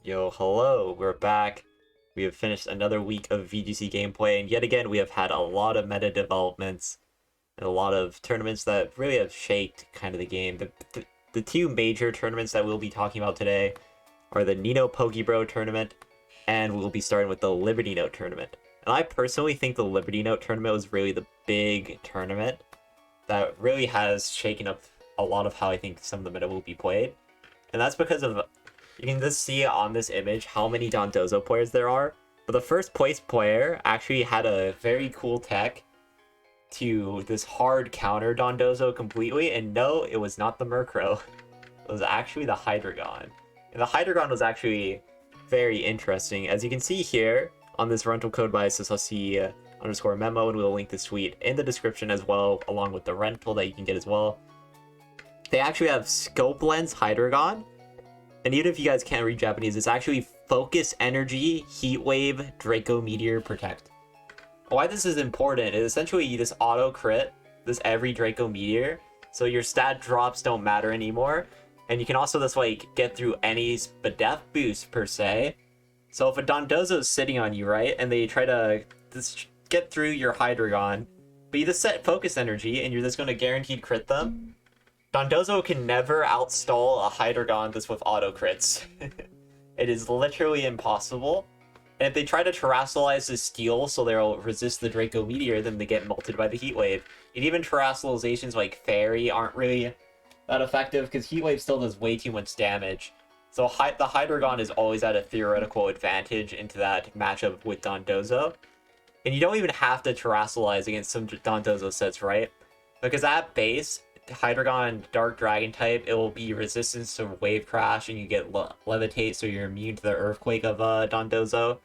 Yo, hello, we're back. We have finished another week of VGC gameplay, and yet again we have had a lot of meta developments and a lot of tournaments that really have shaped kind of the game. The two major tournaments that we'll be talking about today are the Nino Pokebro tournament, and we'll be starting with the Liberty Note tournament. And I personally think the Liberty Note tournament was really the big tournament that really has shaken up a lot of how I think some of the meta will be played. And that's because of, you can just see on this image how many Dondozo players there are. But the first place player actually had a very cool tech to this hard counter Dondozo completely. And no, it was not the Murkrow. It was actually the Hydreigon. And the Hydreigon was actually very interesting. As you can see here on this rental code by SCOPE memo, and we'll link this tweet in the description as well, along with the rental that you can get as well. They actually have Scope Lens Hydreigon. And even if you guys can't read Japanese, it's actually Focus Energy, Heat Wave, Draco Meteor, Protect. Why this is important is essentially you just auto crit this every Draco Meteor, so your stat drops don't matter anymore. And you can also just like get through any Spadef boost per se. So if a Dondozo is sitting on you, right, and they try to just get through your Hydreigon, but you just set Focus Energy and you're just going to guaranteed crit them, Dondozo can never outstall a Hydreigon just with auto crits. It is literally impossible. And if they try to terrasilize the steel so they'll resist the Draco Meteor, then they get melted by the Heat Wave. And even terrasilizations like Fairy aren't really that effective because Heat Wave still does way too much damage. So the Hydreigon is always at a theoretical advantage into that matchup with Dondozo. And you don't even have to terrasilize against some Dondozo sets, right? Because at base, Hydreigon Dark Dragon type, it will be resistance to Wave Crash, and you get Levitate, so you're immune to the Earthquake of Dondozo.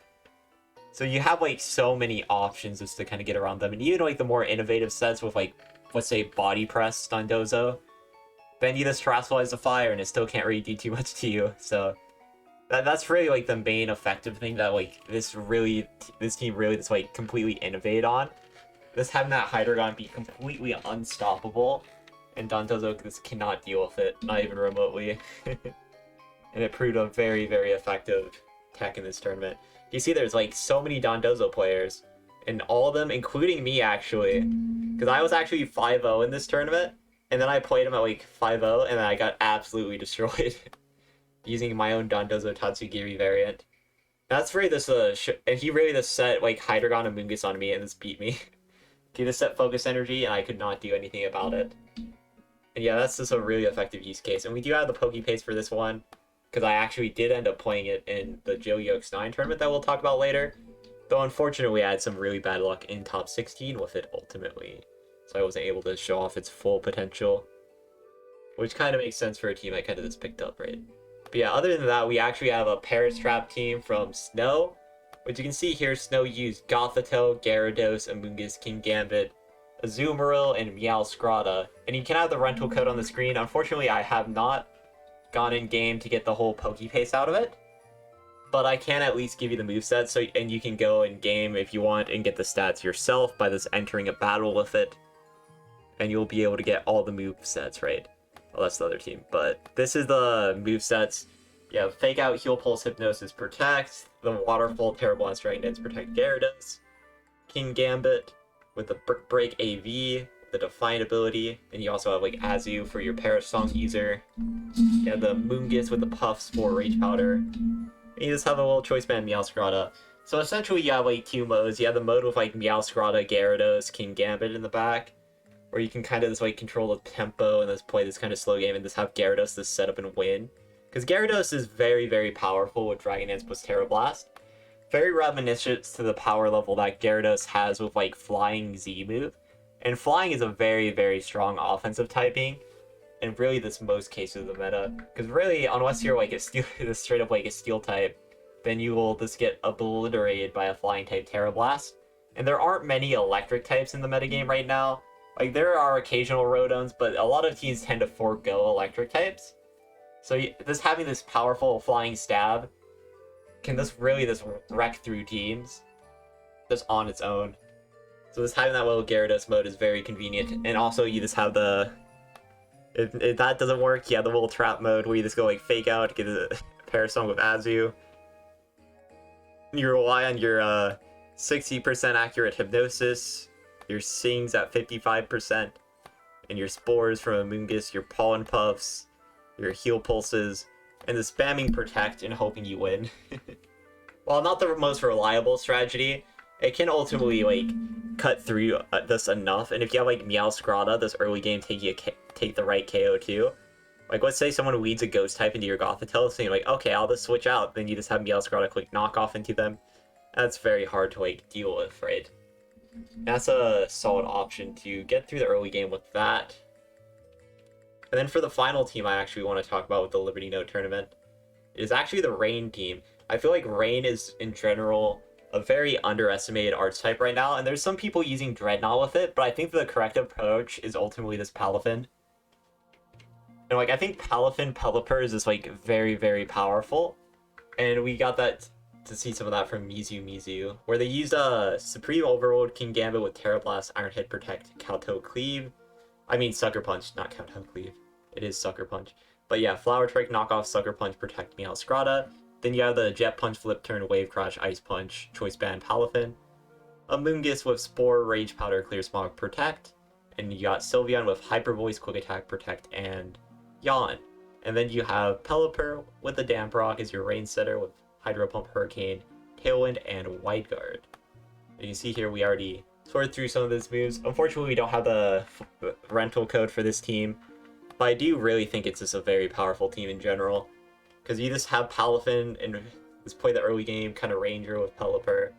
So you have like so many options just to kind of get around them, and even like the more innovative sets with like, let's say, Body Press Dondozo, then you just terrasilize the fire, and it still can't really do too much to you. So that's really like the main effective thing that like this team really just like completely innovate on. Just having that Hydreigon be completely unstoppable. And Dondozo just cannot deal with it, not even remotely. And it proved a very, very effective tech in this tournament. You see there's like so many Dondozo players, and all of them, including me actually, because I was actually 5-0 in this tournament, and then I played him at like 5-0, and then I got absolutely destroyed using my own Dondozo Tatsugiri variant. That's really this, and he really just set like Hydreigon and Mungus on me and just beat me. He just set Focus Energy, and I could not do anything about it. And yeah, that's just a really effective use case. And we do have the Pokepaste for this one, because I actually did end up playing it in the Joe-Yo X9 tournament that we'll talk about later. Though unfortunately I had some really bad luck in top 16 with it ultimately. So I wasn't able to show off its full potential. Which kind of makes sense for a team I kind of just picked up, right? But yeah, other than that, we actually have a Paris Trap team from Snow. Which you can see here, Snow used Gothitelle, Gyarados, Amoonguss, Kingambit, Azumarill, and Meowscarada. And you can have the rental code on the screen. Unfortunately, I have not gone in game to get the whole Pokepaste out of it. But I can at least give you the moveset, and you can go in game if you want and get the stats yourself by just entering a battle with it. And you'll be able to get all the movesets, right? Well, that's the other team. But this is the movesets. Yeah, Fake Out, Heal Pulse, Hypnosis, Protect. The Waterfall, Terrible Blast, Dragon Dance, Protect Gyarados. Kingambit with the Brick Break AV, the Defiant ability. And you also have like Azu for your Perish Song user. You have the Moongus with the Puff Spore Rage Powder. And you just have a little Choice Band Meowscarada. So essentially you have like two modes. You have the mode with like Meowscarada, Gyarados, Kingambit in the back, where you can kind of just like control the tempo and just play this kind of slow game and just have Gyarados just set up and win. Because Gyarados is very, very powerful with Dragon Dance plus Terra Blast. Very reminiscent to the power level that Gyarados has with like Flying Z move. And Flying is a very, very strong offensive typing. And really this most cases of the meta. Because really, unless you're like a steel, straight up like a Steel type, then you will just get obliterated by a Flying type Terra Blast. And there aren't many electric types in the metagame right now. Like there are occasional Rotones, but a lot of teams tend to forego electric types. So just having this powerful Flying Stab can just really just wreck through teams just on its own. So just having that little Gyarados mode is very convenient. And also you just have the, if that doesn't work, yeah, the little trap mode where you just go like Fake Out, get a Parasong with Azu, You rely on your 60% accurate hypnosis, your sings at 55%, and your spores from Amoonguss, your pollen puffs, your heal pulses, and the spamming protect and hoping you win. While not the most reliable strategy, it can ultimately like cut through this enough. And if you have like Meowscarada, this early game take the right KO too. Like let's say someone leads a ghost type into your Gothitelle, so you're like, okay, I'll just switch out. Then you just have Meowscarada quick knockoff into them. That's very hard to like deal with, right? That's a solid option to get through the early game with that. And then for the final team I actually want to talk about with the Liberty Note tournament is actually the Rain team. I feel like Rain is, in general, a very underestimated archetype right now, and there's some people using Dreadnought with it, but I think the correct approach is ultimately this Palafin. And like I think Palafin Pelipper is just like very, very powerful. And we got that to see some of that from Mizu, where they used a Supreme Overload King Gambit with Terra Blast, Iron Head Protect, Kowtow Cleave. I mean Sucker Punch, not Kowtow Cleave. It is Sucker Punch. But yeah, Flower Trick, Knockoff, Sucker Punch, Protect Meowscarada. Then you have the Jet Punch, Flip Turn, Wave Crash, Ice Punch, Choice Band, Palafin. Amoonguss with Spore, Rage Powder, Clear Smog, Protect. And you got Sylveon with Hyper Voice, Quick Attack, Protect, and Yawn. And then you have Pelipper with the Damp Rock as your rain setter with Hydro Pump, Hurricane, Tailwind, and Wide Guard. And you see here we already sorted through some of those moves. Unfortunately, we don't have the rental code for this team, but I do really think it's just a very powerful team in general. Because you just have Palafin and just play the early game kind of Ranger with Pelipper.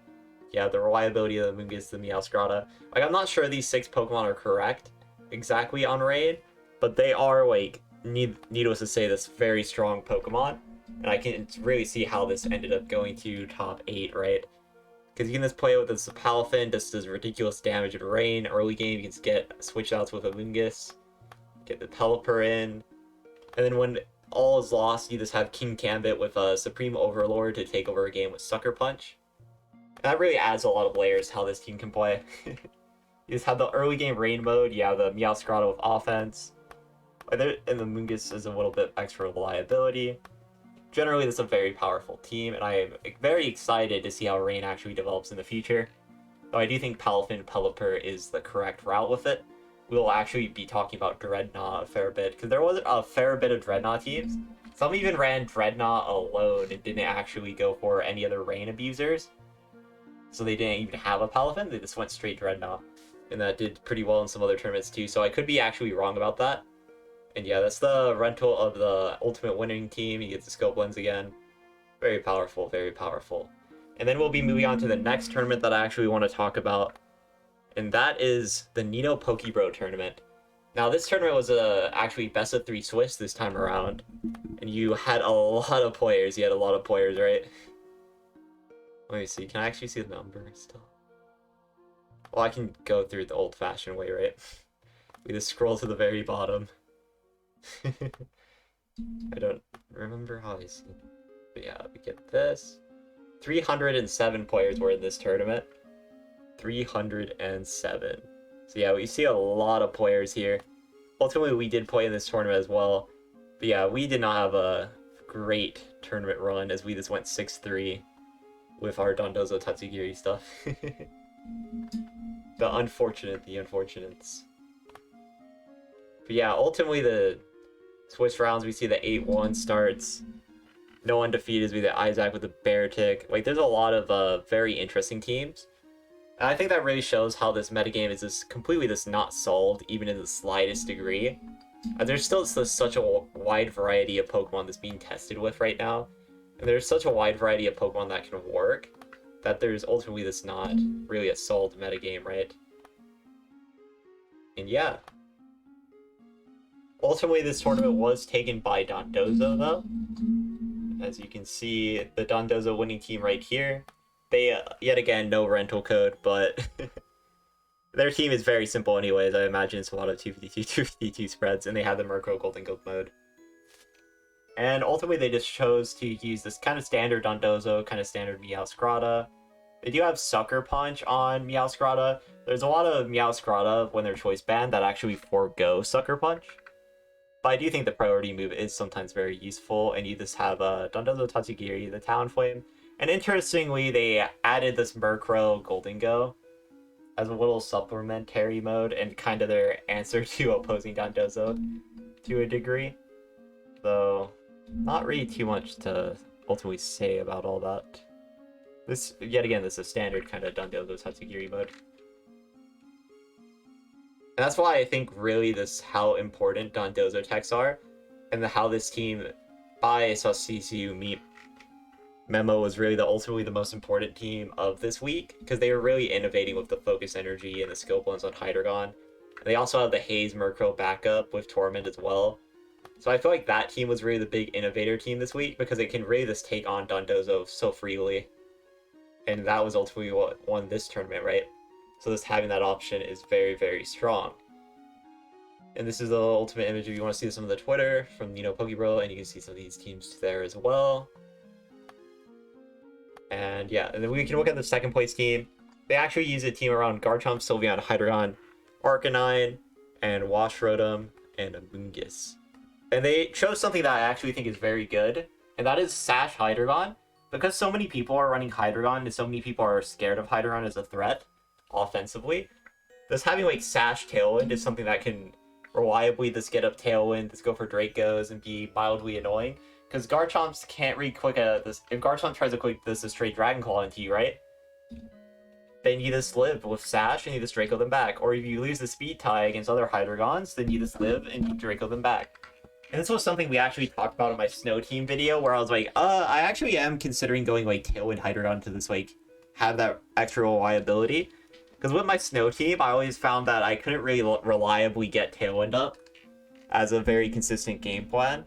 Yeah, the reliability of the Amoonguss, the Meowscarada. Like, I'm not sure these 6 Pokemon are correct exactly on Raid, but they are, like, needless to say, this very strong Pokemon. And I can really see how this ended up going to top 8, right? Because you can just play with this Palafin, just does ridiculous damage in Rain. Early game, you can just get switch outs with Amoonguss, get the Pelipper in. And then when all is lost, you just have King Gambit with a Supreme Overlord to take over a game with Sucker Punch. And that really adds a lot of layers how this team can play. You just have the early game Rain mode, you have the Meowscarada with offense, and the Amoonguss is a little bit extra reliability. Generally, this is a very powerful team, and I am very excited to see how Rain actually develops in the future. Though I do think Palafin Pelipper is the correct route with it. We will actually be talking about Dreadnought a fair bit, because there was a fair bit of Dreadnought teams. Some even ran Dreadnought alone and didn't actually go for any other Rain abusers. So they didn't even have a Palafin, they just went straight Dreadnought. And that did pretty well in some other tournaments too, so I could be actually wrong about that. And yeah, that's the rental of the ultimate winning team. You get the Scope Lens again. Very powerful, very powerful. And then we'll be moving on to the next tournament that I actually want to talk about. And that is the Nino Pokebro tournament. Now this tournament was actually best of 3 Swiss this time around. And you had a lot of players. You had a lot of players, right? Let me see. Can I actually see the number still? Well, I can go through the old-fashioned way, right? We just scroll to the very bottom. I don't remember how I see it. But yeah, we get this. 307 players were in this tournament. 307. So yeah, we see a lot of players here. Ultimately, we did play in this tournament as well. But yeah, we did not have a great tournament run as we just went 6-3 with our Dondozo Tatsugiri stuff. The unfortunates. But yeah, ultimately the Swiss rounds, we see the 8-1 starts. No undefeated, we the Isaac with the Bear Tick. Like, there's a lot of very interesting teams. And I think that really shows how this metagame is just completely just not solved, even in the slightest degree. There's still such a wide variety of Pokemon that's being tested with right now. And there's such a wide variety of Pokemon that can work, that there's ultimately this not really a solved metagame, right? And yeah. Ultimately, this tournament was taken by Dondozo, though. As you can see, the Dondozo winning team right here. They, yet again, no rental code, but their team is very simple anyways. I imagine it's a lot of 252, 252 spreads, and they have the Murkrow Golden Gold mode. And ultimately, they just chose to use this kind of standard Dondozo, kind of standard Meowscarada. They do have Sucker Punch on Meowscarada. There's a lot of Meowscarada, when they're choice banned, that actually forego Sucker Punch. But I do think the priority move is sometimes very useful, and you just have Dondozo Tatsugiri, the Talonflame, And interestingly, they added this Murkrow Golden Go as a little supplementary mode and kind of their answer to opposing Dondozo to a degree. Though, not really too much to ultimately say about all that. This, yet again, this is a standard kind of Dondozo Tatsugiri mode. And that's why I think really this how important Dondozo techs are, and how this team by CCU meet Memo was really ultimately the most important team of this week, because they were really innovating with the Focus Energy and the Scope Lens on Hydreigon. And they also have the Haze Murkrow backup with Torment as well. So I feel like that team was really the big innovator team this week, because it can really just take on Dondozo so freely. And that was ultimately what won this tournament, right? So just having that option is very, very strong. And this is the ultimate image if you want to see some of the Twitter from, Pokebro, and you can see some of these teams there as well. And yeah, and then we can look at the second place team. They actually use a team around Garchomp, Sylveon, Hydreigon, Arcanine, and Washrotom, and Amoonguss. And they chose something that I actually think is very good, and that is Sash Hydreigon. Because so many people are running Hydreigon, and so many people are scared of Hydreigon as a threat, offensively, just having like Sash Tailwind is something that can reliably just get up Tailwind, just go for Dracos, and be mildly annoying. Because Garchomps can't really quick this. If Garchomp tries to quick this a straight Dragon Claw into you, right? Then you just live with Sash and you just Draco them back. Or if you lose the speed tie against other Hydreigons, then you just live and you Draco them back. And this was something we actually talked about in my Snow Team video, where I was like, I actually am considering going like Tailwind Hydreigon to this like have that extra reliability. Because with my Snow Team, I always found that I couldn't really reliably get Tailwind up as a very consistent game plan.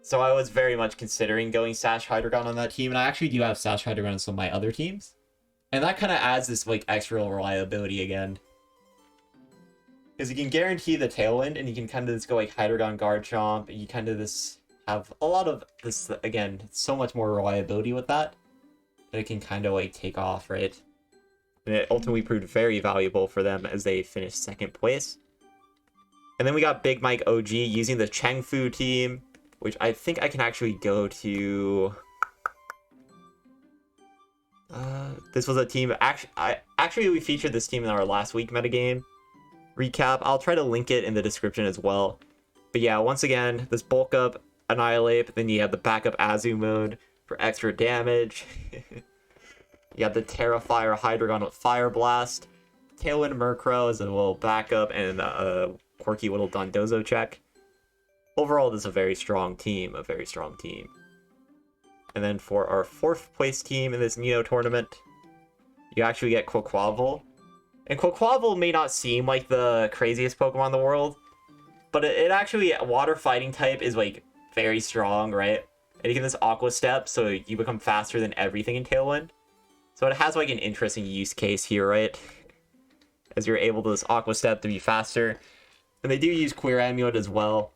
So I was very much considering going Sash Hydreigon on that team, and I actually do have Sash Hydreigon on some of my other teams. And that kind of adds this like extra reliability again. Because you can guarantee the Tailwind, and you can kind of just go like Hydreigon, Garchomp, and you kind of just have a lot of this, again, so much more reliability with that. That it can kind of like take off, right? And it ultimately proved very valuable for them as they finished second place. And then we got Big Mike OG using the Chengfu team, which I think I can actually go to. This was a team. Actually, we featured this team in our last week metagame recap. I'll try to link it in the description as well. But yeah, once again, this bulk up, Annihilate, then you have the backup Azumon for extra damage. You have the Terrafire Hydreigon with Fire Blast, Tailwind Murkrow as a little backup, and a quirky little Dondozo check. Overall, this is a very strong team, And then for our fourth place team in this Neo tournament, you actually get Quaquaval. And Quaquaval may not seem like the craziest Pokemon in the world, but it actually, water fighting type is like very strong, right? And you can just Aqua Step, so you become faster than everything in Tailwind. So it has like an interesting use case here, right? As you're able to just Aqua Step to be faster. And they do use Queer Amulet as well,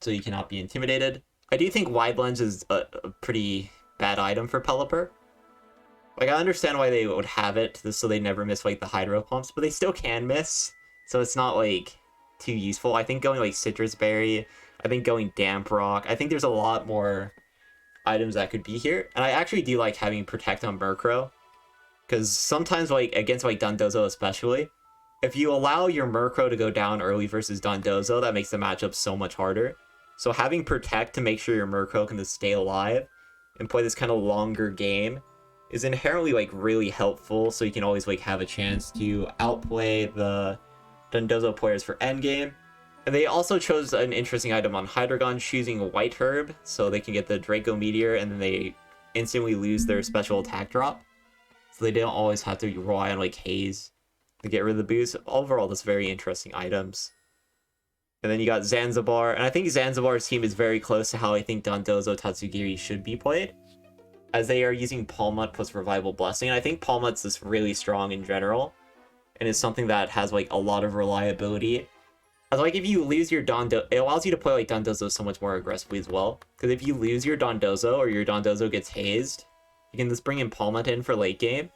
so you cannot be intimidated. I do think Wide Lens is a pretty bad item for Pelipper. Like, I understand why they would have it, just so they never miss, like, the Hydro Pumps, but they still can miss, so it's not, like, too useful. I think going, like, Citrus Berry, I think going Damp Rock, I think there's a lot more items that could be here, and I actually do like having Protect on Murkrow, because sometimes, like, against, like, Dondozo especially, if you allow your Murkrow to go down early versus Dondozo, that makes the matchup so much harder. So having Protect to make sure your Murkrow can just stay alive and play this kind of longer game is inherently like really helpful, so you can always like have a chance to outplay the Dondozo players for endgame. And they also chose an interesting item on Hydreigon, choosing White Herb, so they can get the Draco Meteor and then they instantly lose their special attack drop. So they don't always have to rely on like Haze to get rid of the boost. Overall, that's very interesting items. And then you got Zanzibar, and I think Zanzibar's team is very close to how I think Dondozo Tatsugiri should be played, as they are using Palmut plus Revival Blessing. And I think Palmut's just really strong in general, and is something that has like a lot of reliability. As like if you lose your Dondozo, it allows you to play like Dondozo so much more aggressively as well. Because if you lose your Dondozo or your Dondozo gets hazed, you can just bring in Palmut in for late game,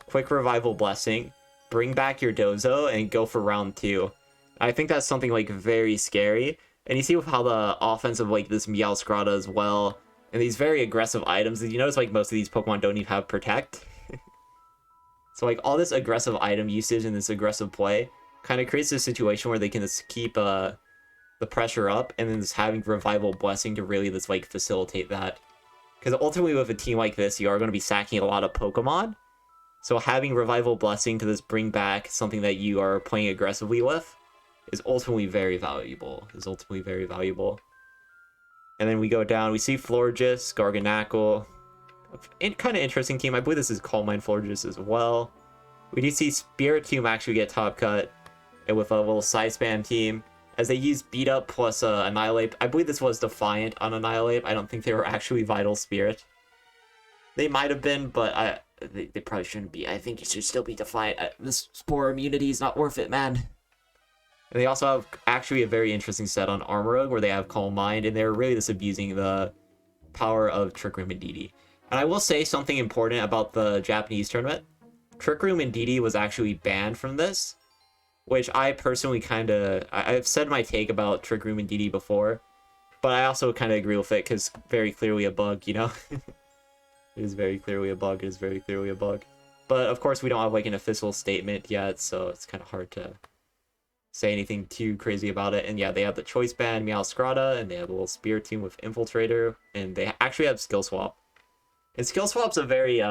quick Revival Blessing, bring back your Dozo, and go for round 2. I think that's something like very scary. And you see with how the offense of like this Meowscarada as well, and these very aggressive items. Did you notice like most of these Pokemon don't even have Protect? So like all this aggressive item usage and this aggressive play kind of creates a situation where they can just keep the pressure up, and then just having Revival Blessing to really just like facilitate that. Because ultimately with a team like this, you are going to be sacking a lot of Pokemon. So having Revival Blessing to just bring back something that you are playing aggressively with is ultimately very valuable. And then we go down, we see Florges, Garganacl. Kind of interesting team. I believe this is Calm Mind Florges as well. We do see Spiritomb actually get top cut, and with a little side spam team, as they use Beat Up plus Annihilate. I believe this was Defiant on Annihilate. I don't think they were actually Vital Spirit. They might have been, but they probably shouldn't be. I think you should still be Defiant. This Spore immunity is not worth it, man. And they also have actually a very interesting set on Armorog, where they have Calm Mind, and they're really just abusing the power of Trick Room and DD. And I will say something important about the Japanese tournament. Trick Room and DD was actually banned from this, which I personally I've said my take about Trick Room and DD before, but I also kind of agree with it, because very clearly a bug, you know? It is very clearly a bug. But of course we don't have like an official statement yet, so it's kind of hard to say anything too crazy about it. And yeah, they have the Choice Band, Meowscarada, and they have a little Spiritomb with Infiltrator, and they actually have Skill Swap. And Skill Swap's a very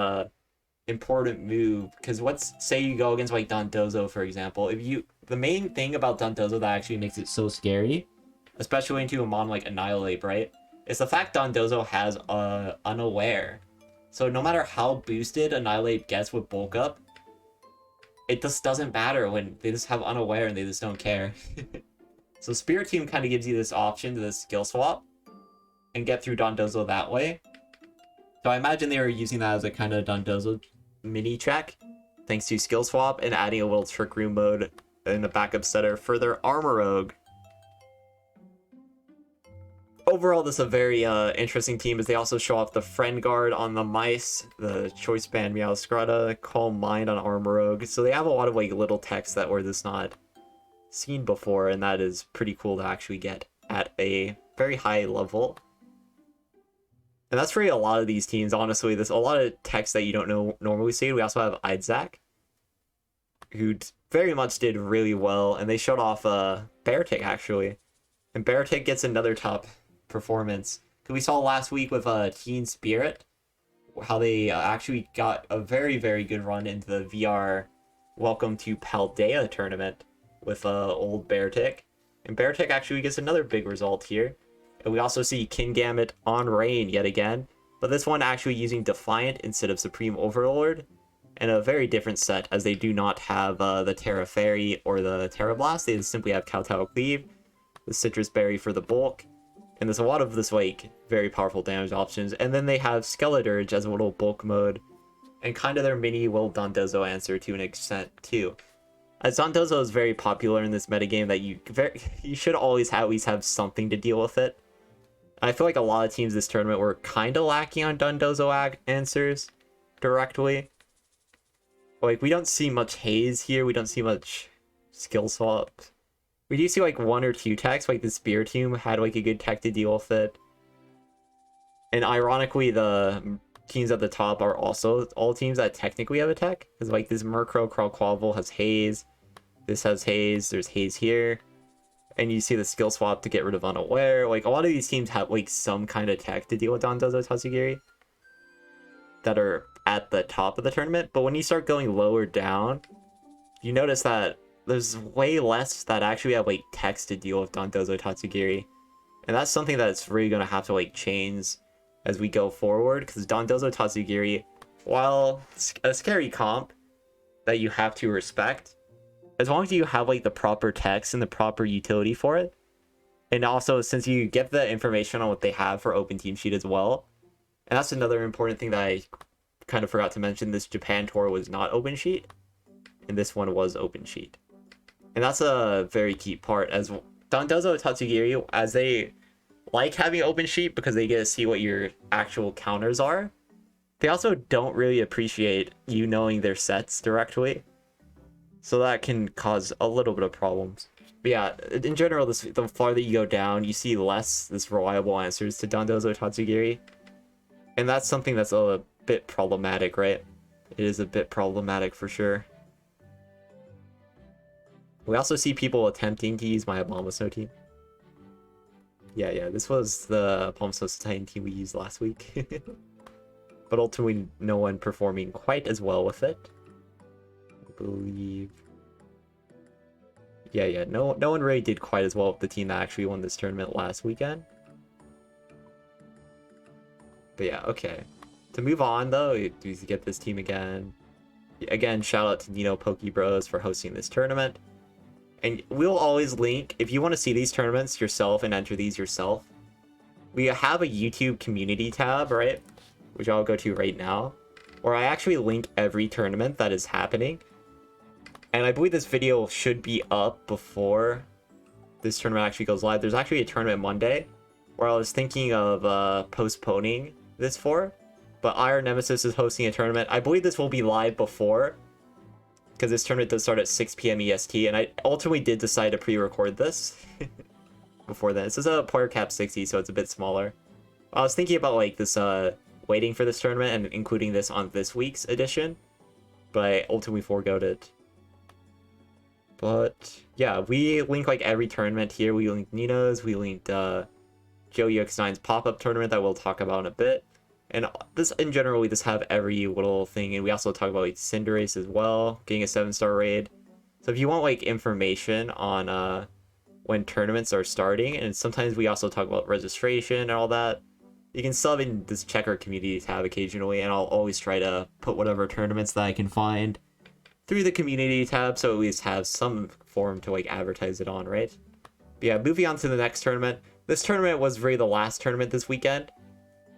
important move, because let's say you go against like Dondozo, for example. The main thing about Dondozo that actually makes it so scary, especially into a mon like Annihilate, right, is the fact Dondozo has Unaware. So no matter how boosted Annihilate gets with Bulk Up, it just doesn't matter when they just have Unaware and they just don't care. So Spiritomb kind of gives you this option to this Skill Swap and get through Dondozo that way. So I imagine they were using that as a kind of Dondozo mini check, thanks to Skill Swap and adding a little Trick Room mode in a backup setter for their Armorog. Overall, this is a very interesting team, as they also show off the Friend Guard on the Mice, the Choice Band Meowscarada, Calm Mind on Armorog. So they have a lot of like little techs that were just not seen before, and that is pretty cool to actually get at a very high level. And that's for a lot of these teams, honestly. There's a lot of techs that you don't normally see. We also have Idzak, who very much did really well, and they showed off Beartic, actually. And Beartic gets another top performance. Because we saw last week with Teen Spirit, how they actually got a very, very good run into the VR Welcome to Paldea tournament with old Beartic. And Beartic actually gets another big result here. And we also see Kingambit on Rain yet again, but this one actually using Defiant instead of Supreme Overlord, and a very different set, as they do not have the Terra Fairy or the Terra Blast. They simply have Kowtow Cleave, the Citrus Berry for the bulk, and there's a lot of this like very powerful damage options. And then they have Skeledirge as a little bulk mode, and kind of their mini Will Dondozo answer to an extent too. As Dondozo is very popular in this metagame, that you should always at least have something to deal with it. I feel like a lot of teams this tournament were kind of lacking on Dondozo answers directly. Like, we don't see much Haze here. We don't see much Skill Swap. We do see like one or two techs, like the Spiritomb had like a good tech to deal with it. And ironically, the teams at the top are also all teams that technically have a tech. Because like this Murkrow Crowquavel has Haze. This has Haze. There's Haze here. And you see the Skill Swap to get rid of Unaware. Like, a lot of these teams have like some kind of tech to deal with Dondozo Tatsugiri that are at the top of the tournament. But when you start going lower down, you notice that there's way less that actually have like techs to deal with Dondozo Tatsugiri. And that's something that's really going to have to like change as we go forward, because Dondozo Tatsugiri, while a scary comp that you have to respect, as long as you have like the proper text and the proper utility for it, and also since you get the information on what they have for Open Team Sheet as well. And that's another important thing that I kind of forgot to mention. This Japan tour was not Open Sheet, and this one was Open Sheet. And that's a very key part, as Dondozo Tatsugiri, as they like having Open Sheet because they get to see what your actual counters are, they also don't really appreciate you knowing their sets directly. So that can cause a little bit of problems. But yeah, in general, the farther you go down, you see less this reliable answers to Dondozo Tatsugiri. And that's something that's a bit problematic, right? It is a bit problematic for sure. We also see people attempting to use my Abomasnow team. Yeah, this was the Abomasnow Titan team we used last week. But ultimately, no one performing quite as well with it. I believe... Yeah, no one really did quite as well with the team that actually won this tournament last weekend. But yeah, okay. To move on, though, we get this team again. Again, shout out to Nino Pokebros for hosting this tournament. And we'll always link, if you want to see these tournaments yourself and enter these yourself, we have a YouTube community tab, right? Which I'll go to right now, where I actually link every tournament that is happening. And I believe this video should be up before this tournament actually goes live. There's actually a tournament Monday where I was thinking of postponing this for, but Iron Nemesis is hosting a tournament. I believe this will be live before, because this tournament does start at 6 p.m. EST, and I ultimately did decide to pre-record this before then. This is a player cap 60, so it's a bit smaller. I was thinking about like this waiting for this tournament and including this on this week's edition, but I ultimately foregoed it. But yeah, we link like every tournament here. We linked Nino's, we linked Joe UX9's pop-up tournament that we'll talk about in a bit. And this, in general, we just have every little thing. And we also talk about like Cinderace as well, getting a 7-star raid. So if you want like information on when tournaments are starting, and sometimes we also talk about registration and all that, you can sub in this checker community tab occasionally, and I'll always try to put whatever tournaments that I can find through the community tab, so at least have some form to like advertise it on, right? But yeah, moving on to the next tournament. This tournament was really the last tournament this weekend,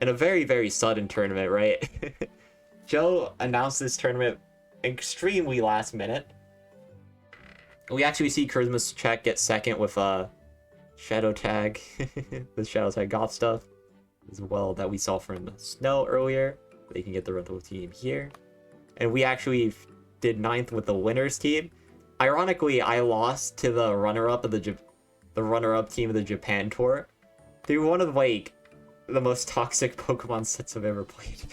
and a very, very sudden tournament, right? Joe announced this tournament extremely last minute. We actually see Christmas Check get second with Shadow Tag, the Shadow Tag Goth stuff as well that we saw from Snow earlier. They can get the rental team here. And we actually did 9th with the winners team. Ironically, I lost to the runner-up of the runner-up team of the Japan tour through one of like the most toxic Pokemon sets I've ever played.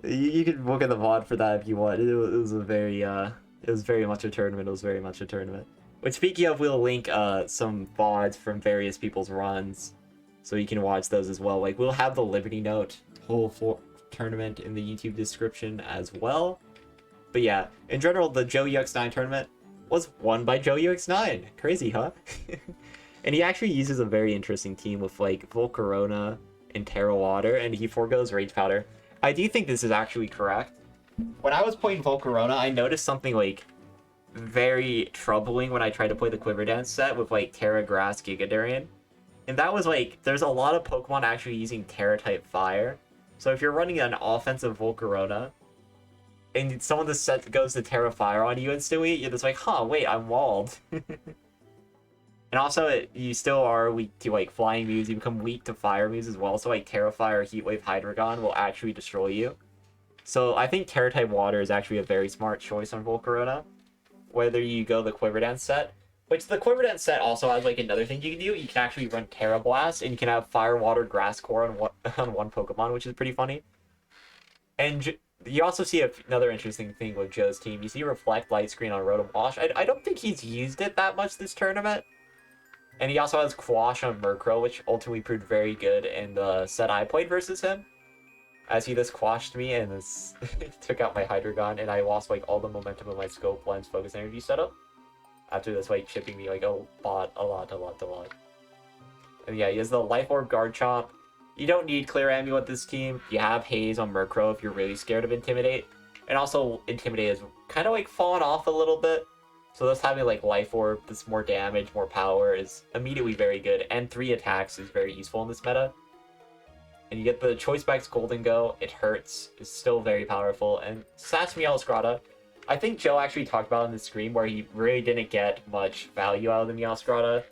You can look at the VOD for that if you want. It was a very it was very much a tournament. It was very much a tournament. Which, speaking of, we'll link some VODs from various people's runs, so you can watch those as well. Like, we'll have the Liberty Note whole tournament in the YouTube description as well. But yeah, in general, the Joe UX9 tournament was won by Joe UX9. Crazy, huh? And he actually uses a very interesting team with like Volcarona and Terra Water, and he forgoes Rage Powder. I do think this is actually correct. When I was playing Volcarona, I noticed something like very troubling when I tried to play the Quiver Dance set with like Terra Grass Giga Darian. And that was like, there's a lot of Pokemon actually using Terra type Fire. So if you're running an offensive Volcarona, and someone just goes to Terra Fire on you instantly, you're just like, huh, wait, I'm walled. And also, you still are weak to like Flying Moves, you become weak to Fire Moves as well, so like Terra Fire, Heat Wave, Hydreigon will actually destroy you. So I think Terra type Water is actually a very smart choice on Volcarona, whether you go the Quiver Dance set. Which the Quiver Dance set also has like another thing you can do. You can actually run Terra Blast, and you can have Fire, Water, Grass Core on one Pokemon, which is pretty funny. And you also see another interesting thing with Joe's team. You see Reflect, Light Screen on Rotom Wash. I don't think he's used it that much this tournament. And he also has Quash on Murkrow, which ultimately proved very good in the set I played versus him. As he just quashed me and this took out my Hydreigon, and I lost like all the momentum of my Scope Lens Focus Energy setup. After this, like, chipping me like a lot. And yeah, he has the Life Orb Garchomp. You don't need Clear Amulet with this team. You have Haze on Murkrow if you're really scared of Intimidate. And also, Intimidate has kind of like fallen off a little bit. So just having like Life Orb, this more damage, more power is immediately very good. And 3 attacks is very useful in this meta. And you get the Choice Specs Golden Go. It hurts. It's still very powerful. And Sass Meowscarada. I think Joe actually talked about in the stream where he really didn't get much value out of the Meowscarada.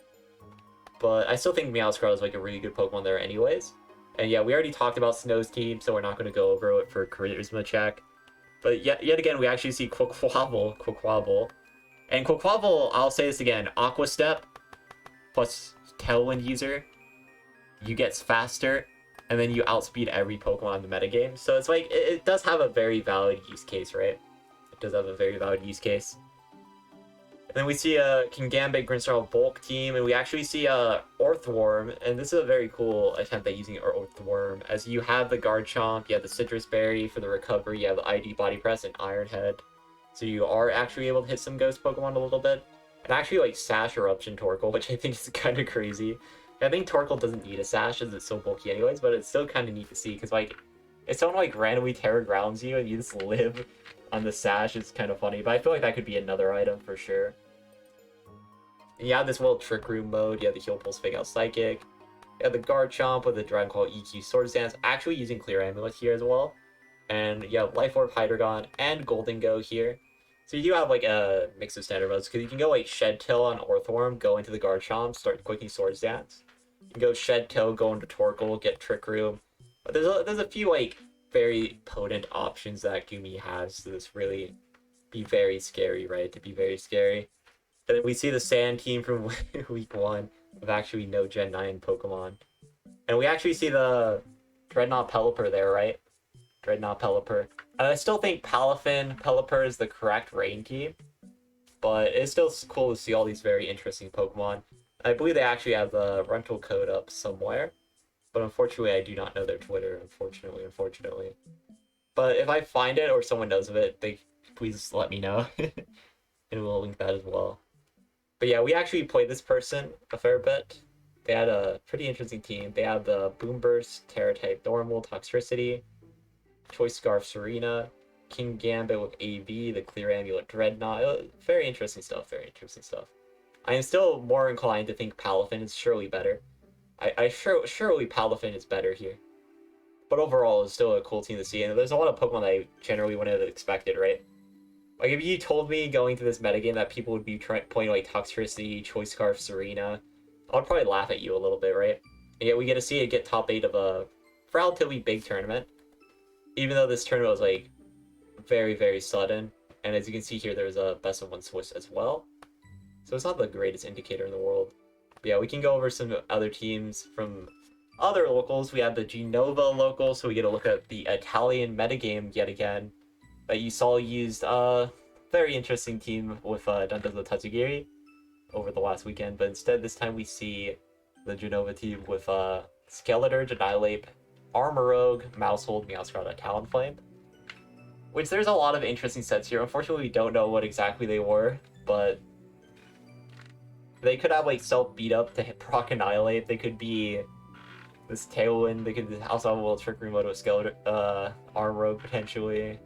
But I still think Meowscarada is like a really good Pokemon there anyways. And yeah, we already talked about Snow's team, so we're not going to go over it for Charisma check. But yet again, we actually see Quaquaval. And Quaquaval, I'll say this again, Aqua Step plus Tailwind user, you get faster, and then you outspeed every Pokemon in the metagame. So it's like, it does have a very valid use case, right? It does have a very valid use case. And then we see a Kingambit Grimmsnarl bulk team, and we actually see a Orthworm, and this is a very cool attempt at using Orthworm, as you have the Garchomp, you have the Citrus Berry for the recovery, you have the ID Body Press and Iron Head. So you are actually able to hit some Ghost Pokemon a little bit. And actually like Sash Eruption Torkoal, which I think is kind of crazy. I think Torkoal doesn't need a Sash as it's so bulky anyways, but it's still kind of neat to see, because like, if someone like randomly Terra Grounds you and you just live on the Sash, it's kind of funny, but I feel like that could be another item for sure. And you have this little Trick Room mode, you have the Heal Pulse Fake Out Psychic, you have the Garchomp with the Dragon Claw EQ Swords Dance, actually using Clear Amulet here as well. And you have Life Orb Hydreigon and Golden Go here. So you do have like a mix of standard modes, because you can go like Shed Tail on Orthworm, go into the Garchomp, start clicking Swords Dance. You can go Shed Tail, go into Torkoal, get Trick Room. But there's a few like very potent options that Gumi has to this really be very scary, right? To be very scary. And then we see the Sand team from week 1 of actually no Gen 9 Pokemon. And we actually see the Dreadnought Pelipper there, right? Dreadnought Pelipper. And I still think Pelipper is the correct rain team, but it's still cool to see all these very interesting Pokemon. I believe they actually have the rental code up somewhere, but unfortunately I do not know their Twitter, unfortunately. But if I find it or someone knows of it, please let me know, and we'll link that as well. But yeah, we actually played this person a fair bit. They had a pretty interesting team. They had the Boomburst, Terra-type Normal, Toxtricity, Choice Scarf Serena, Kingambit with AV, the Clear Amulet Dreadnought. Very interesting stuff, I am still more inclined to think Palafin is surely better. Surely Palafin is better here. But overall, it's still a cool team to see, and there's a lot of Pokemon that I generally wouldn't have expected, right? Like, if you told me going to this metagame that people would be playing like Toxtricity, Choice Scarf, Serena, I would probably laugh at you a little bit, right? And yet we get to see it get top 8 of a relatively big tournament. Even though this tournament was like very, very sudden. And as you can see here, there's a best of 1 Swiss as well. So it's not the greatest indicator in the world. But yeah, we can go over some other teams from other locals. We have the Genova local, so we get a look at the Italian metagame yet again. That you saw used a very interesting team with Dondozo Tatsugiri over the last weekend. But instead, this time we see the Genova team with Skeletor, Annihilate, Armorogue, Mousehold, Meowscarada, and Talonflame. Which there's a lot of interesting sets here. Unfortunately, we don't know what exactly they were, but they could have like self beat up to proc Annihilate. They could be this Tailwind. They could also have a little Trick Room mode with Skeletor, Armorogue potentially.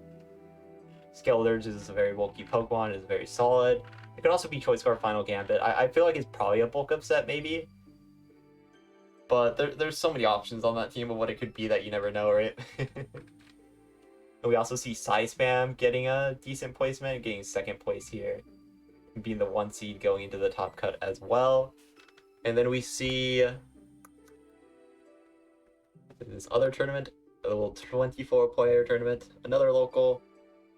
Skeletor is a very bulky Pokemon. It is very solid. It could also be Choice Scarf Final Gambit. I feel like it's probably a bulk up set maybe. But there's so many options on that team of what it could be that you never know, right? And we also see Psyspam getting a decent placement, getting 2nd place here, being the 1 seed going into the top cut as well. And then we see this other tournament, a little 24-player tournament, another local,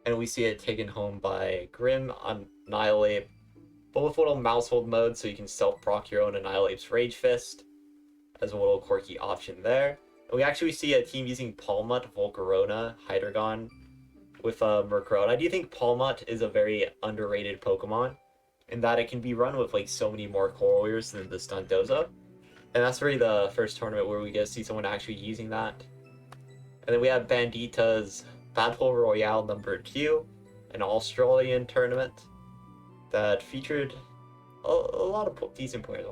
and we see it taken home by Grim on Annihilate, but with a little Mousehold mode, so you can self-proc your own Annihilate's Rage Fist as a little quirky option there. And we actually see a team using Palmut, Volcarona, Hydreigon with Murkrow. And I do think Palmut is a very underrated Pokemon in that it can be run with like so many more Coral Warriors than the Stundoza. And that's really the first tournament where we get to see someone actually using that. And then we have Bandita's Battle Royale number 2, an Australian tournament that featured a lot of decent players,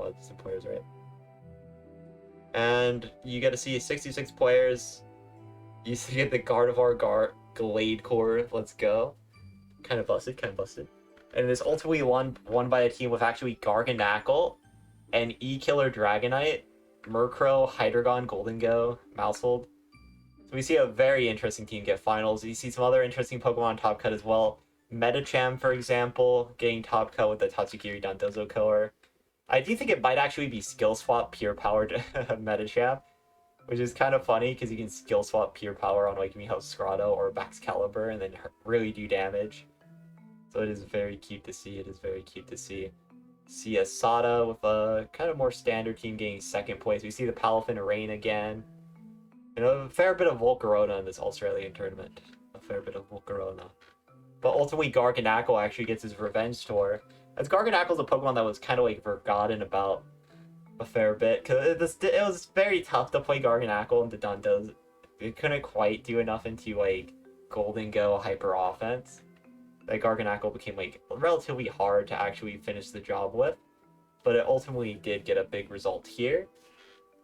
right? And you get to see 66 players. You get the Gardevoir Glade Core. Let's go. Kind of busted. And it's ultimately won by a team with actually Garganacl and E-Killer Dragonite, Murkrow, Hydreigon, Golden Go, Mousehold. So we see a very interesting team get finals. You see some other interesting Pokemon top cut as well. Metacham, for example, getting top cut with the Tatsukiri Dondozo Core. I do think it might actually be skill swap pure powered Metacham, which is kind of funny because you can skill swap pure power on like Scrado or Baxcalibur and then really do damage. So it is very cute to see. See Asada with a kind of more standard team getting 2nd place. We see the Palafin Rain again. You know, a fair bit of Volcarona in this Australian tournament. A fair bit of Volcarona. But ultimately, Garganacl actually gets his revenge tour. As Garganacl's a Pokemon that was kind of like forgotten about a fair bit. Because it was very tough to play Garganacl into Dundos. It couldn't quite do enough into like Golden Go hyper offense. That Garganacl became like relatively hard to actually finish the job with. But it ultimately did get a big result here.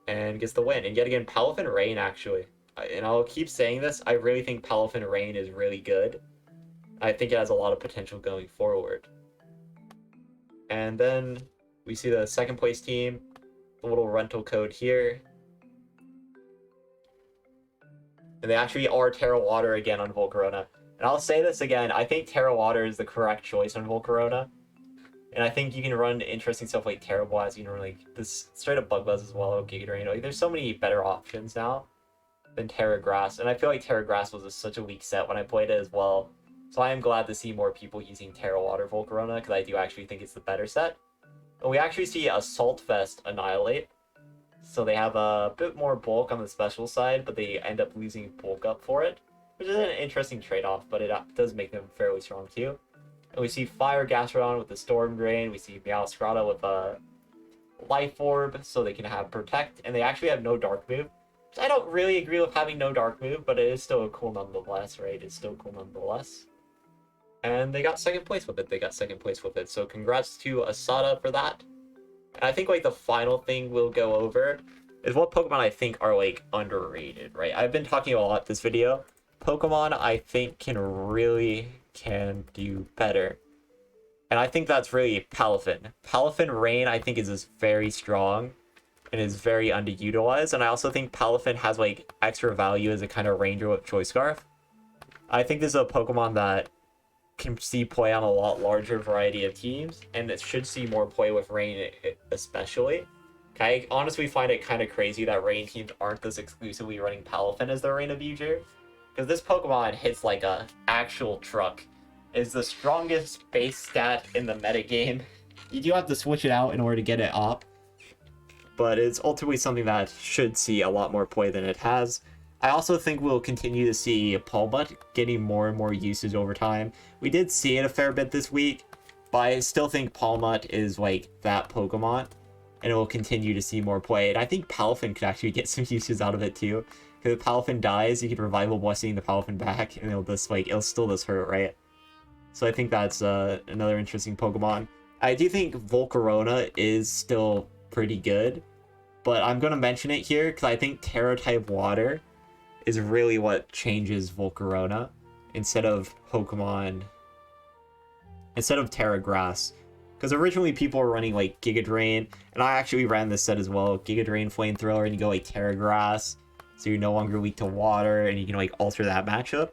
And gets the win. And yet again, Palafin Rain actually. And I'll keep saying this, I really think Palafin Rain is really good. I think it has a lot of potential going forward. And then we see the second place team, the little rental code here. And they actually are Terra Water again on Volcarona. And I'll say this again, I think Terra Water is the correct choice on Volcarona. And I think you can run interesting stuff like Terra Blast, you can run like this straight up Bug Buzz as well, Giga Drain. Like, there's so many better options now than Terra Grass. And I feel like Terra Grass was such a weak set when I played it as well. So I am glad to see more people using Terra Water Volcarona, because I do actually think it's the better set. And we actually see Assault Vest Annihilate. So they have a bit more bulk on the special side, but they end up losing bulk up for it. Which is an interesting trade-off, but it does make them fairly strong too. And we see Fire Gastrodon with the Storm Drain. We see Meowscarada with a Life Orb, so they can have Protect. And they actually have no Dark Move. I don't really agree with having no Dark Move, but it is still cool nonetheless, right? It's still cool nonetheless. And they got second place with it. So congrats to Asada for that. And I think like the final thing we'll go over is what Pokemon I think are like underrated, right? I've been talking a lot this video. Pokemon I think can do better. And I think that's really Palafin. Palafin Rain I think is just very strong and is very underutilized. And I also think Palafin has like extra value as a kind of ranger with Choice Scarf. I think this is a Pokemon that can see play on a lot larger variety of teams, and it should see more play with Rain especially. I honestly find it kind of crazy that Rain teams aren't this exclusively running Palafin as their Rain abuser, because this Pokemon hits like a actual truck. Is the strongest base stat in the metagame. You do have to switch it out in order to get it up, but it's ultimately something that should see a lot more play than it has. I also think we'll continue to see Palmut getting more and more usage over time. We did see it a fair bit this week, but I still think Palmut is like that Pokemon, and it will continue to see more play. And I think Palafin could actually get some uses out of it too. Because if Palafin dies, you can Revival Blessing the Palafin back, and it'll still just hurt, right? So I think that's another interesting Pokemon. I do think Volcarona is still pretty good, but I'm gonna mention it here because I think Terra type Water is really what changes Volcarona instead of Terra Grass. Because originally people were running like Giga Drain, and I actually ran this set as well, Giga Drain Flamethrower, and you go like Terra Grass, so you're no longer weak to water, and you can like alter that matchup.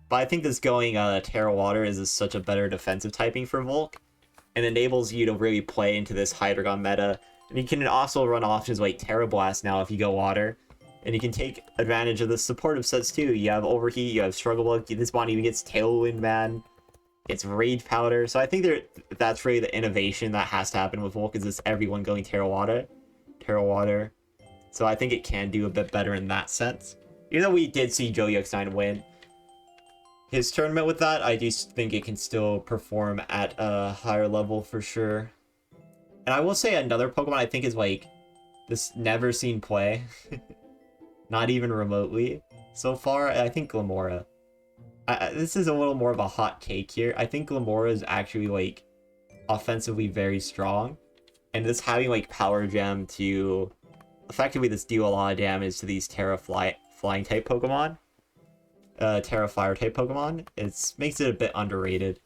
But I think this going Terra Water is such a better defensive typing for Volk, and enables you to really play into this Hydreigon meta. And you can also run options like Terra Blast now if you go water. And you can take advantage of the supportive sets too. You have Overheat, you have Struggle Bug, this bond even gets Tailwind Man, it's Rage Powder. So I think that's really the innovation that has to happen with Volk, is this everyone going Terra Water. So I think it can do a bit better in that sense. Even though we did see Joey X9 win his tournament with that, I do think it can still perform at a higher level for sure. And I will say another Pokemon I think is like this never seen play. Not even remotely so far. I think Glamora. This is a little more of a hot take here. I think Glamora is actually like offensively very strong, and this having like Power Gem to effectively this do a lot of damage to these Terra Flying type Pokemon, Terra Fire type Pokemon. It makes it a bit underrated,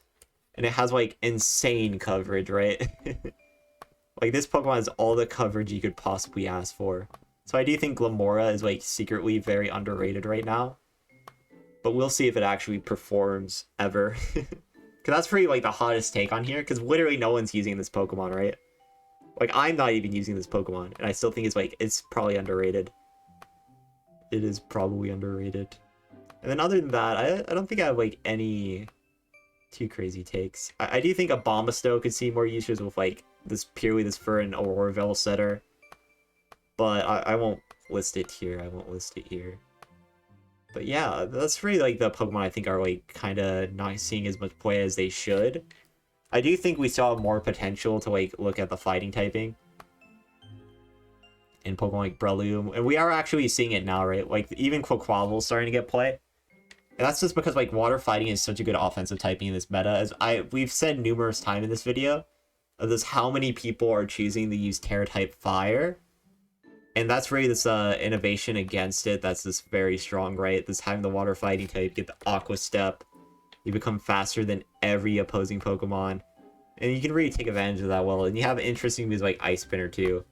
and it has like insane coverage, right? Like this Pokemon has all the coverage you could possibly ask for. So I do think Glamora is like secretly very underrated right now. But we'll see if it actually performs ever. Because that's pretty like the hottest take on here. Because literally no one's using this Pokemon, right? Like I'm not even using this Pokemon. And I still think it's probably underrated. It is probably underrated. And then other than that, I don't think I have like any too crazy takes. I do think a Bombastow could see more uses with like this for an Aurora Veil setter. But I won't list it here. But yeah, that's really like the Pokemon I think are like kind of not seeing as much play as they should. I do think we still have more potential to like look at the fighting typing in Pokemon like Breloom, and we are actually seeing it now, right? Like even Quaquaval's starting to get play, and that's just because like water fighting is such a good offensive typing in this meta. As we've said numerous times in this video, of this how many people are choosing to use Terra type Fire, and that's really this innovation against it. That's just very strong, right? This having the water fighting type, get the Aqua Step, you become faster than every opposing Pokemon, and you can really take advantage of that well. And you have interesting moves like Ice Spinner too.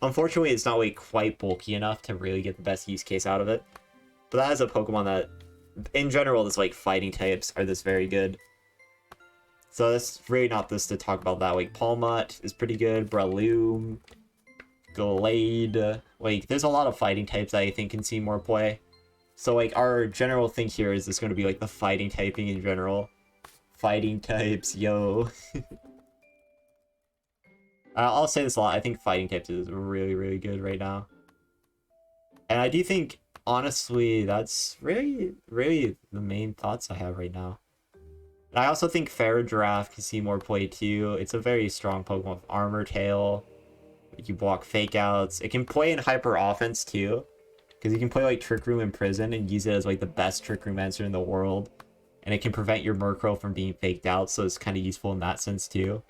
Unfortunately, it's not like quite bulky enough to really get the best use case out of it. But that is a Pokemon that, in general, this like fighting types are this very good. So that's really not this to talk about that. Like Palmut is pretty good, Breloom, Glade. Like there's a lot of fighting types that I think can see more play. So like our general thing here is this going to be like the fighting typing in general. Fighting types, yo. I'll say this a lot. I think fighting types is really, really good right now. And I do think, honestly, that's really, really the main thoughts I have right now. And I also think Giraffe can see more play too. It's a very strong Pokemon with Armor Tail. You block Fake Outs. It can play in Hyper Offense too. Because you can play like Trick Room in Prison and use it as like the best Trick Room answer in the world. And it can prevent your Murkrow from being faked out, so it's kind of useful in that sense too.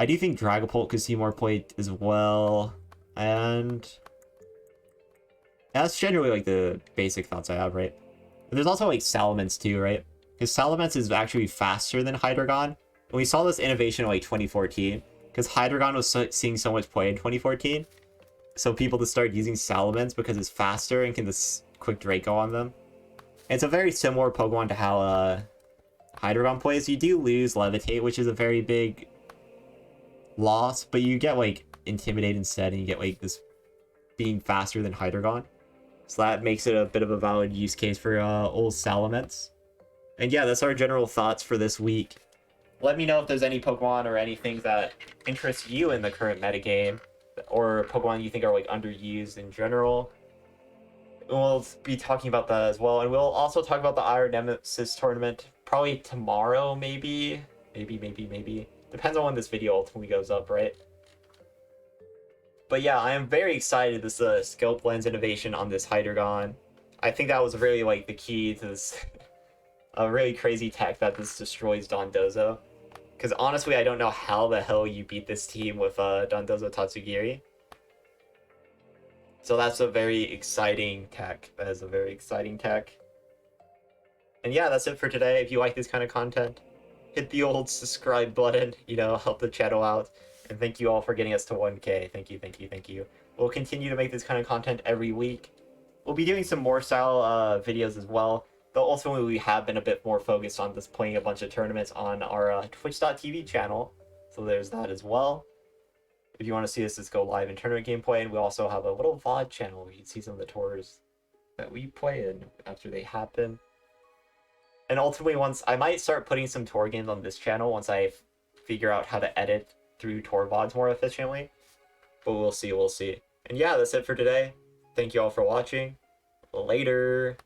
I do think Dragapult could see more play as well, and that's generally like the basic thoughts I have, right? And there's also like Salamence too, right? Because Salamence is actually faster than Hydreigon. And we saw this innovation in like 2014, because Hydreigon was seeing so much play in 2014, so people just start using Salamence because it's faster and can just quick Draco on them. And it's a very similar Pokemon to how Hydreigon plays. You do lose Levitate, which is a very big loss, but you get like Intimidate instead, and you get like this being faster than Hydreigon, so that makes it a bit of a valid use case for old Salamence. And yeah, that's our general thoughts for this week. Let me know if there's any Pokemon or anything that interests you in the current metagame, or Pokemon you think are like underused in general. We'll be talking about that as well, and we'll also talk about the Iron Nemesis tournament probably tomorrow, maybe. Depends on when this video ultimately goes up, right? But yeah, I am very excited this Scope Lens innovation on this Hydreigon. I think that was really like the key to this a really crazy tech that this destroys Dondozo. Because honestly, I don't know how the hell you beat this team with Dondozo Tatsugiri. So that's a very exciting tech. That is a very exciting tech. And yeah, that's it for today. If you like this kind of content, hit the old subscribe button, you know, help the channel out. And thank you all for getting us to 1K. Thank you. We'll continue to make this kind of content every week. We'll be doing some more style videos as well. Though ultimately we have been a bit more focused on just playing a bunch of tournaments on our Twitch.tv channel. So there's that as well. If you want to see us just go live in tournament gameplay, and we also have a little VOD channel where you can see some of the tours that we play in after they happen. And ultimately, once I might start putting some tour games on this channel once I figure out how to edit through tour VODs more efficiently. But we'll see. And yeah, that's it for today. Thank you all for watching. Later.